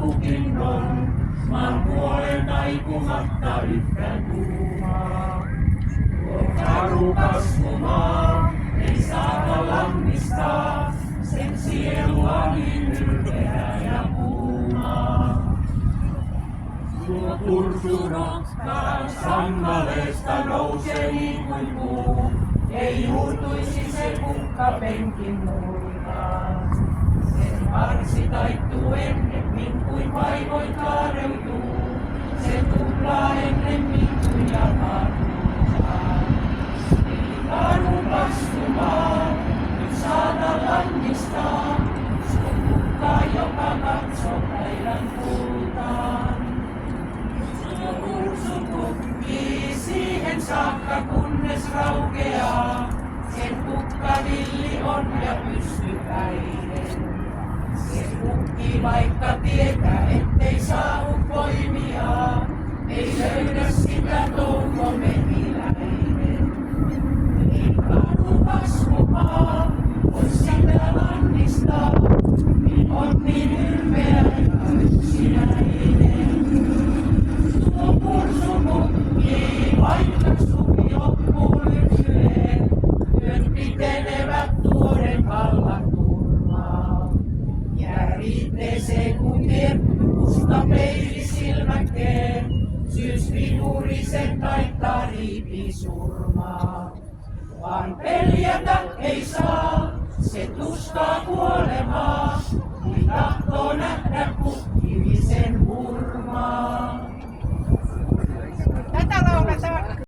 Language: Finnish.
kukin on, maan puolen taipumatta yhtä tuumaa. Tuo karu kasvumaa ei saata lannistaa, sen sielua niin ylpeää ja kuumaa. Tuo kursu nokkaan sangaleesta nousee niin kuin puu, ei juurtuisi se kukkapenkin nurkaan. Sen varsi taittuu ennemmin kuin vaivoin kaareutuu, se tuplaa ennemmin kuin jakaa tuutaan. Ei karu kasvumaa, nyt saata lannistaa, se kukkaa joka katsoo päivän kultaan. Tuo kursu tukkii siihen saakka kunnes raukeaa, sen kukkavilli on ja pystypäinen. Se kukkii vaikka tietää, ettei saavu voimiaan, ei löydä sitä toukomehiläinen. Ei karu kasvumaa, voi sitä lannistaa, niin on niin ylpeä ja yksinäinen. Tuo kursu kukkii, vaikka suvi loppuu lyhyeen, yöt pitenevät tuoden vallan turmaa. Jää riitteeseen kuin tietty musta peili silmäkeen, syysvihurisen taittaa riipi surmaa. Vaan peljätä ei saa.